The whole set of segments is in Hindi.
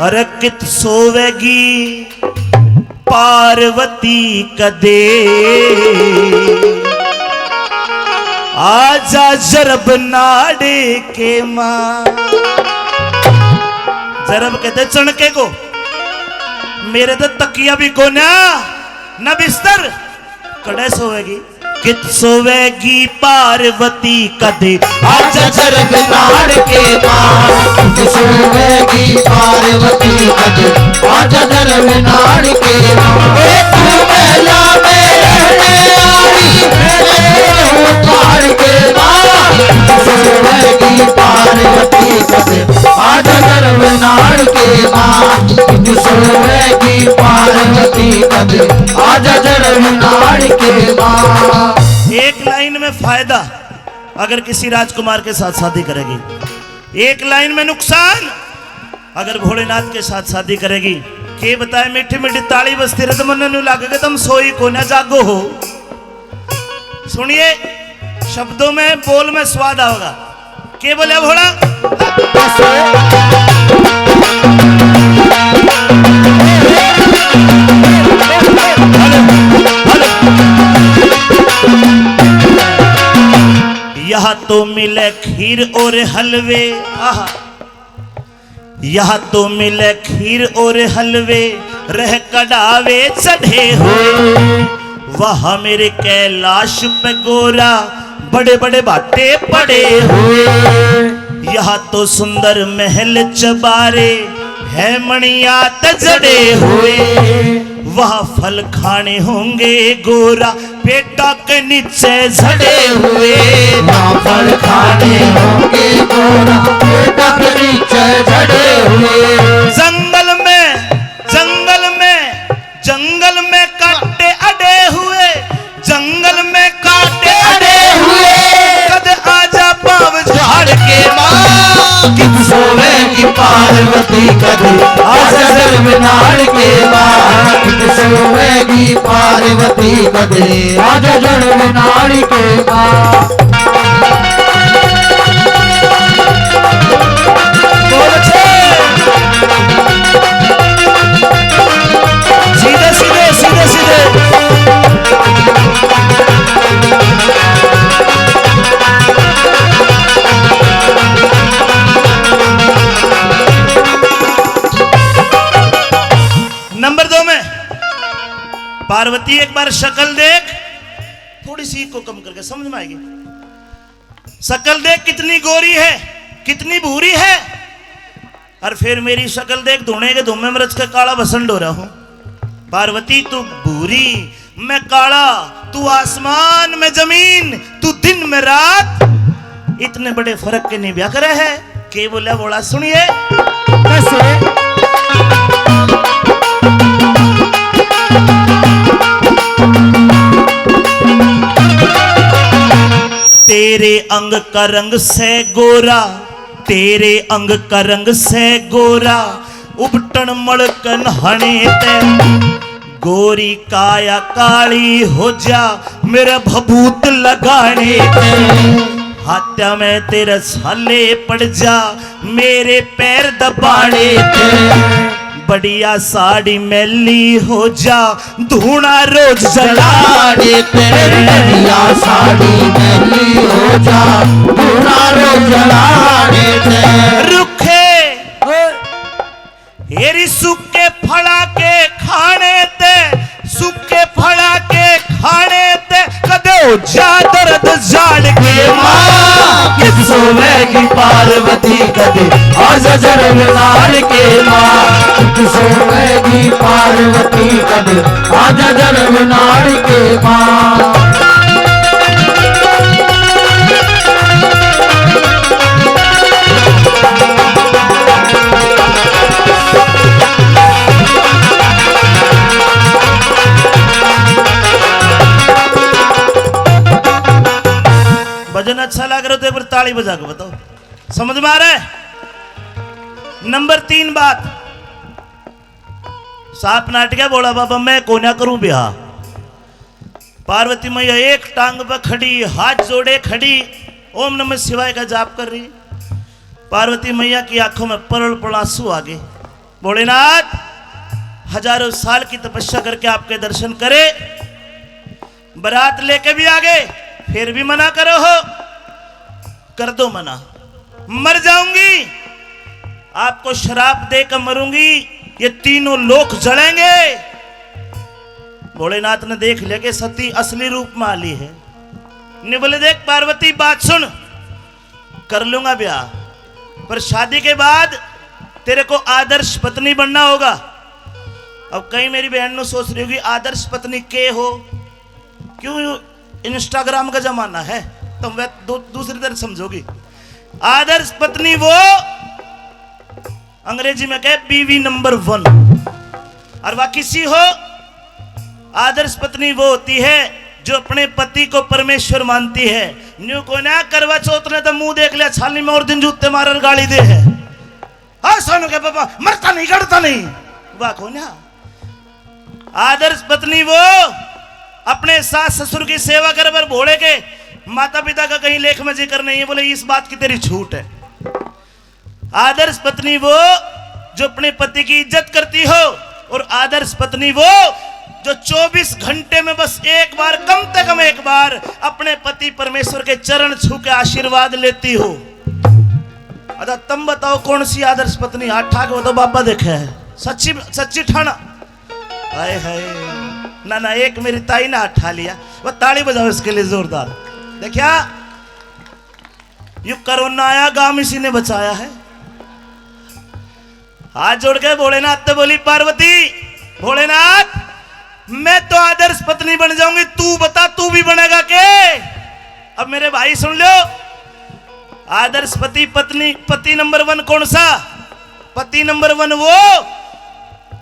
अरे कित सोवेगी पार्वती कदे, आजा जरब नाड़े के मां। जरब कहते चणके को, मेरे तो तकिया भी को ना बिस्तर, कड़े सोवेगी कित सोवेगी पार्वती कदे, आजा जरब नाड़ के मां। कित सोवेगी पार्वती कदे, आजा जरब नाड़ के मां। एक मेला में रहने वाली मेरे पार के मां। कित सोवेगी पार्वती कदे, आजा जरब नाड़ के मां। कित सोवेगी पार्वती कदे, आजा जरब नाड़ के मां। एक लाइन में फायदा अगर किसी राजकुमार के साथ शादी करेगी, एक लाइन में नुकसान अगर भोलेनाथ के साथ शादी करेगी। के बताए मीठी मीठी ताली बजती रहे तो मन नहीं लगेगा तुम सोई को ना जागो हो। सुनिए शब्दों में बोल में स्वाद आओगा। के बोले भोला यहाँ तो मिले खीर और हलवे, आहा यहाँ तो मिले खीर और हलवे, रह कड़ावे चढ़े हुए। वहाँ मेरे कैलाश पे गोरा बड़े बड़े बाटे पड़े हुए। यहाँ तो सुंदर महल चबारे है मणियात जड़े हुए। वहाँ फल खाने होंगे गोरा पेटा के नीचे झड़े हुए। वहाँ फल खाने होंगे गोरा पेटा के नीचे झड़े हुए। जंगल में कांटे अड़े हुए, जंगल में कांटे अड़े हुए। कद आजा पाव झाड़ के मां। कित सोवेगी पार्वती कदे, आजा जरब नाड़ के मां। कित सोवेगी पार्वती कदे, आजा जरब नाड़ के मां। सीधे सीधे सीधे सीधे नंबर 2 में पार्वती एक बार शक्ल देख, थोड़ी सी को कम करके समझ में आएगी। शक्ल देख कितनी गोरी है कितनी भूरी है, और फिर मेरी शक्ल देख धुने के धुमे में रच के काला बसंड हो रहा हूं। पार्वती तू भूरी मैं काला, तू आसमान में जमीन, तू दिन में रात, इतने बड़े फर्क के नहीं ब्याह करे है। के बोला बोला सुनिए कैसे। तेरे अंग का रंग से गोरा, तेरे अंग का रंग से गोरा, उपटन मड़कन हणे ते, गोरी काया काली हो जा मेरा भभूत लगाने ते। हाथ्या में तेरे छाले पड़ जा मेरे पैर दबाने ते। बढ़िया साड़ी मैली हो जा धूना रोज जलाने ते। बढ़िया साड़ी मैली हो जा धूना रोज जलाने ते। रुखे हेरी सूखे फड़ा के खाने ते, सूखे फड़ा के खाने ते। कदे हो जा दर्द जान के मां। कित सोवेगी पार्वती कदे, आजा जरब नाड़ के मां। कित सोवेगी पार्वती कदे, आजा जरब नाड़ के मां। भजन अच्छा लग रहा तो पर ताली बजा के बताओ, समझ में आ रहा है। नंबर 3 बात, साप नाटिका बोला बाबा मैं कोना करूं ब्याह। पार्वती मैया एक टांग पर खड़ी, हाथ जोड़े खड़ी, ओम नमः शिवाय का जाप कर रही। पार्वती मैया की आंखों में परल पड़ आंसू आ गए। भोलेनाथ हजारों साल की तपस्या करके आपके दर्शन करे, बारात लेके भी आ गए, फिर भी मना करो हो, कर दो मना, मर जाऊंगी, आपको शराप देकर मरूंगी, ये तीनों लोक जलेंगे। भोलेनाथ ने देख लिया कि सती असली रूप में आली है। ने बोले देख पार्वती बात सुन, कर लूंगा ब्याह, पर शादी के बाद तेरे को आदर्श पत्नी बनना होगा। अब कहीं मेरी बहन ने सोच रही होगी आदर्श पत्नी के हो, क्यों इंस्टाग्राम का जमाना है, तुम वह दूसरी तरह समझोगी। आदर्श पत्नी वो अंग्रेजी में कहे बीवी नंबर 1, और वह किसी हो। आदर्श पत्नी वो होती है जो अपने पति को परमेश्वर मानती है। न्यू को ना करवा चौथ ने तो मुंह देख लिया छाली में और दिन जूते मारर गाली दे है। हाँ सोनू के पापा मरता नहीं गड़ता नहीं, वाह को ना। आदर्श पत्नी वो अपने सास ससुर की सेवा कर, पर भोले के माता पिता का कहीं लेख में जिक्र नहीं है, बोले इस बात की तेरी छूट है। आदर्श पत्नी वो जो अपने पति की इज्जत करती हो, और आदर्श पत्नी वो जो 24 घंटे में बस एक बार, कम से कम एक बार अपने पति परमेश्वर के चरण छू के आशीर्वाद लेती हो। अदा तुम बताओ कौन सी आदर्श पत्नी? हाथ ठाक वो तो बाबा देखे है, सच्ची सच्ची ठाना। हाय हाय ना ना, एक मेरी ताई ने हाथ ठा लिया, वो ताली बजाओ इसके लिए जोरदार। देखिया यू कोरोना आया, गांव इसी ने बचाया है। हाथ जोड़ के भोलेनाथ तो बोली पार्वती, भोलेनाथ मैं तो आदर्श पत्नी बन जाऊंगी, तू बता तू भी बनेगा के? अब मेरे भाई सुन लो, आदर्श पति नंबर 1 कौन सा? पति नंबर 1 वो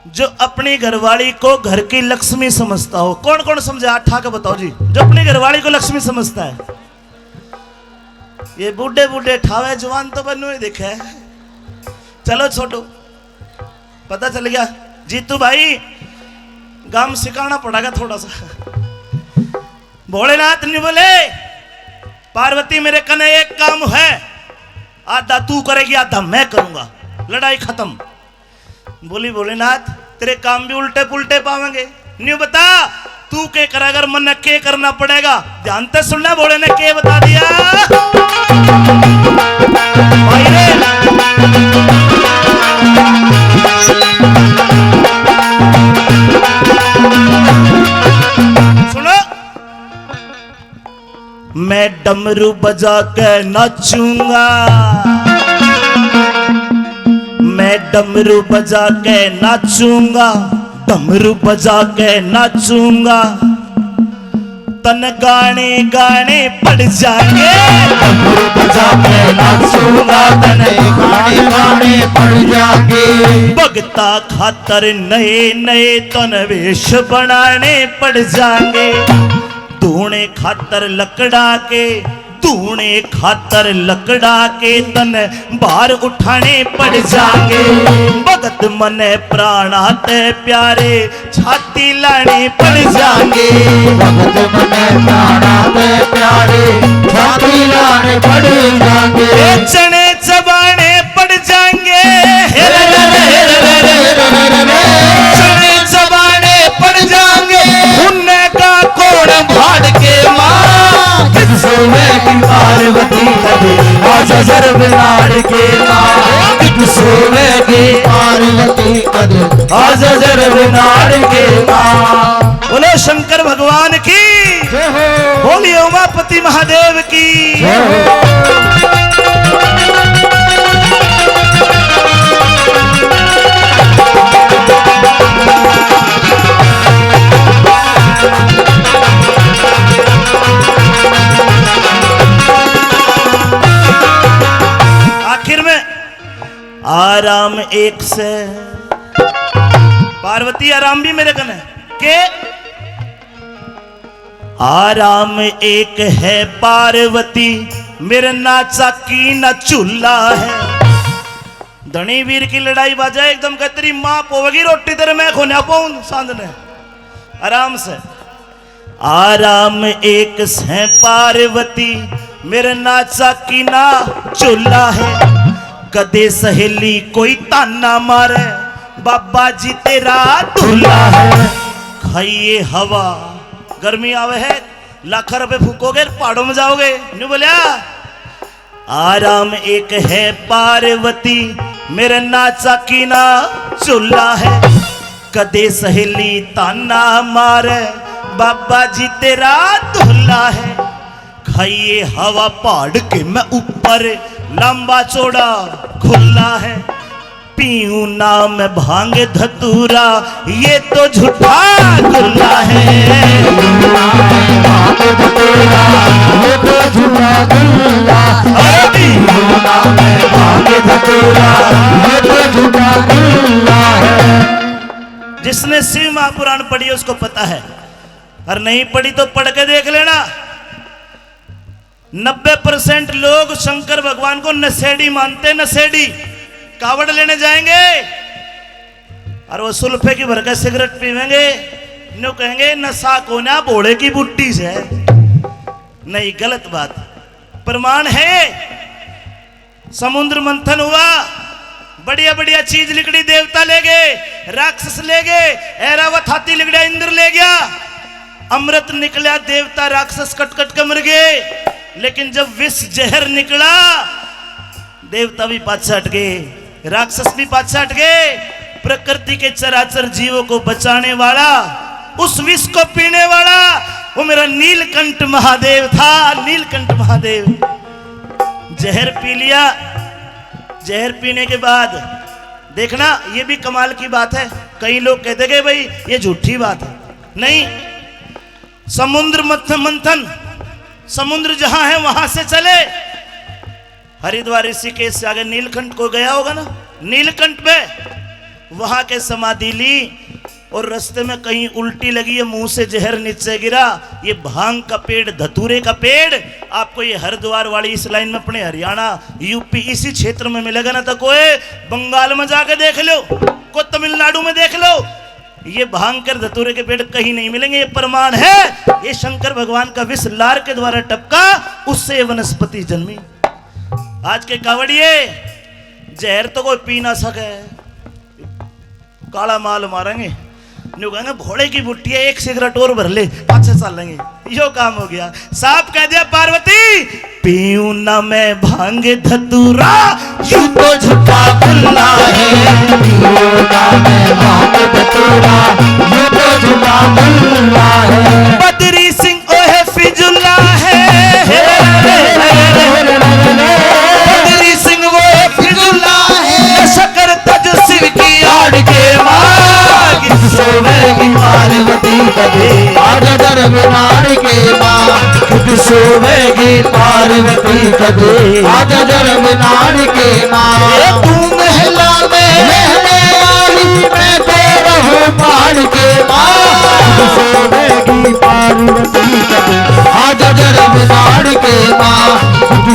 जो अपनी घरवाली को घर की लक्ष्मी समझता हो। कौन कौन समझे? हाथ ठाके बताओ जी, जो अपनी घरवाली को लक्ष्मी समझता है। ये बूढ़े बूढ़े ठावे, जवान तो बनो ही देखे है। चलो छोटो, पता चल गया। जीतू भाई गांव सिखाना पड़ेगा थोड़ा सा। भोलेनाथ ने बोले पार्वती मेरे कने एक काम है, आधा तू करेगी आधा मैं करूंगा, लड़ाई खत्म। बोली भोलेनाथ तेरे काम भी उल्टे पुल्टे पावेंगे, न्यू बता तू के कर, अगर मन के करना पड़ेगा। ध्यान से सुनना, भोले ने के बता दिया। सुनो, मैं डमरू बजा के नाचूंगा, मैं डमरू बजा के नाचूंगा, डमरू बजा के नाचूंगा, तन गाने गाने पड़ जाएंगे। डमरू बजा के नाचूंगा, तन गाने गाने पड़ जाएंगे। भगता खातर नए नए तन वेश बनाने पड़ जाएंगे। धूने खातर लकड़ा के, धूने खातर लकड़ा के तन बाहर उठाने पड़ जाएंगे। भगत मन प्राणा ते प्यारे छाती लाने पड़ जाएंगे। भगत मन प्राणा ते प्यारे छाती लाने पड़ जाएंगे। चने चबाने पड़ जाएंगे, चने चबाने पड़ जाएंगे। उन्ने का कोण भाड़ के मां, सोवेगी पार्वती कदे आज जरब नाड़ के मां। सोवेगी पार्वती कदे आज जरब नाड़ के मां। बोलो शंकर भगवान की, बोलिए उमापति महादेव की। आखिर में आराम एक से, पार्वती आराम भी मेरे कने के, आराम एक है पार्वती मेरे नाचा की न चूल्हा है। धनी वीर की लड़ाई बाजा एकदम कह तेरी मां पोवेगी रोटी तेरे मैं खोना पाऊं सांधने आराम से। आराम एक से पार्वती मेरे नाचा की ना चूल्हा है। कदे सहेली कोई ताना मारे, बाबा जी तेरा दूल्हा है। खाइए हवा, गर्मी आवे है, लाख रुपए फूकोगे पहाड़ों में जाओगे, नहीं बोलिया। आराम एक है पार्वती, मेरे नाचा की ना चूल्हा है। कदे सहेली ताना मारे, बाबा जी तेरा दूल्हा है। खाइए हवा पहाड़ के मैं ऊपर, लंबा चौड़ा खुला है। पीऊं ना मैं भांग धतूरा, ये तो झूठा गुल्ला है। भांग धतूरा, ये तो झूठा गुल्ला। अरे पीऊं ना मैं भांग धतूरा, ये तो झूठा गुल्ला है। जिसने शिव महापुराण पढ़ी है उसको पता है, और नहीं पढ़ी तो पढ़ के देख लेना। 90% लोग शंकर भगवान को नशेड़ी मानते, नशेड़ी। कावड़ लेने जाएंगे और वो सुल्फे की भरकर सिगरेट पीवेंगे, न्यू कहेंगे नशा को ना भोड़े की बुट्टी से। नहीं, गलत बात। प्रमाण है, समुद्र मंथन हुआ, बढ़िया बढ़िया चीज लिकड़ी, देवता ले गए, राक्षस ले गए, ऐरावत हाथी लिकड़ा इंद्र ले गया। अमृत निकला, देवता राक्षस कट कट के मर गए। लेकिन जब विष जहर निकला, देवता भी पाछे हट गए, राक्षस भी पाछे हट गए। प्रकृति के चराचर जीवों को बचाने वाला, उस विष को पीने वाला, वो मेरा नीलकंठ महादेव था। नीलकंठ महादेव जहर पी लिया। जहर पीने के बाद देखना, ये भी कमाल की बात है। कई लोग कहते हैं भाई ये झूठी बात है। नहीं, समुद्र मंथन, समुद्र जहां है वहां से चले। हरिद्वार ऋषिकेश से आगे नीलकंठ को गया होगा ना, नीलकंठ पे वहां के समाधि ली और रास्ते में कहीं उल्टी लगी है, मुंह से जहर नीचे गिरा। ये भांग का पेड़, धतूरे का पेड़ आपको ये हरिद्वार वाली इस लाइन में अपने हरियाणा यूपी इसी क्षेत्र में मिलेगा ना, तो कोई बंगाल में जाके देख लो, कोई तमिलनाडु में देख लो, ये भांग कर धतूरे के पेड़ कहीं नहीं मिलेंगे। ये प्रमाण है, ये शंकर भगवान का विष लार के द्वारा टपका, उससे ये वनस्पति जन्मी। आज के कावड़िए जहर तो कोई पी ना सके, काला माल मारेंगे, न्यू कहेंगे भोड़े की बुट्टी है, एक सिगरेट और भर ले, अच्छा चल लेंगे। यो काम हो गया। साफ कह दिया पार्वती, पीऊं ना मैं भांग धतूरा, यू तो झूठा गुल्ला है। पीऊं ना मैं भांग धतूरा, यू तो झूठा गुल्ला है। बदरी सिंह ओहे फिजुल्ला है, बदरी सिंह वो फिजुल्ला है। शकर तज शिव की आड़ के मांग, सोवेगी पार्वती कदे आज धर्म नाड़ के मां। सोवेगी पार्वती कदे आज धर्म नाड़ के मां। तू महला में रहने वाली, मैं तो रहूं पहाड़ के मां। सोवेगी पार्वती कदे आज धर्म नाड़ के मां।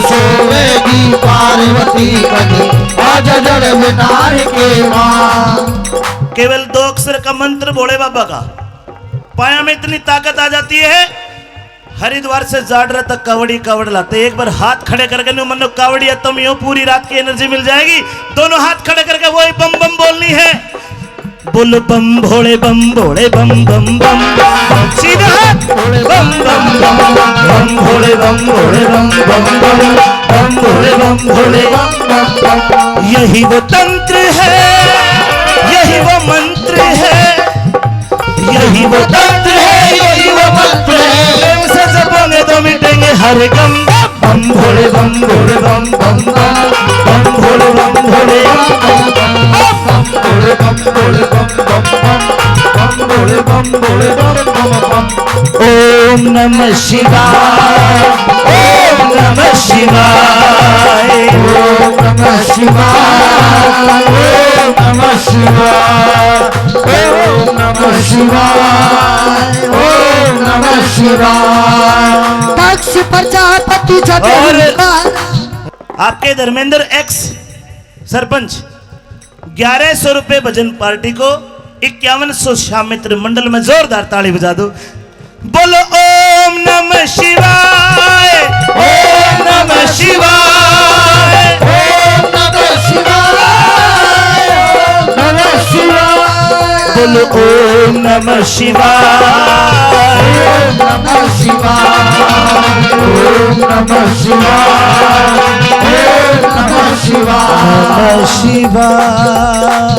सोवेगी पार्वती कदे आज धर्म नाड़ के मां। केवल 2 अक्षर का मंत्र भोले बाबा का, पाया में इतनी ताकत आ जाती है। हरिद्वार से जाडरा तक कावड़ी कावड़ लाते, एक बार हाथ खड़े करके मनो कावड़ी तुम यो पूरी रात की एनर्जी मिल जाएगी। दोनों हाथ खड़े करके वही बम बम बोलनी है। बोलो बम भोले बम भोले बम बम बम, सीधा हाथ बम बम बम बम भोले बम भोले बम बम बम बम भोले बम भोले बम बम बम। यही वो तंत्र है, यही वो मंत्र है, यही वो तंत्र है, यही वो मंत्र है। प्रेम से जपोगे तो मिटेंगे हर गम। बम भोले बम भोले बम बम बम बम भोले बम भोले बम बम भोले बम भोले बम बम बम भोले बम भोले बम बम बम। ओम नमः शिवाय, ओम नमः शिवाय, ओम नमः शिवाय, ओम नमः शिवाय, ओम नमः शिवाय, ओम नमः शिवाय। दक्ष प्रजापति और जब आपके धर्मेंद्र एक्स सरपंच 1100 रुपए भजन पार्टी को 5100 श्याम मित्र मंडल में जोरदार ताली बजा दो। बोलो ओम नमः शिवाय, ओम नमः शिवाय, ओम नमः बोल ओम नमः शिवाय। ओम नमः शिवाय, ओम नमः शिवाय, ओम नमः शिवाय। नमः शिवाय।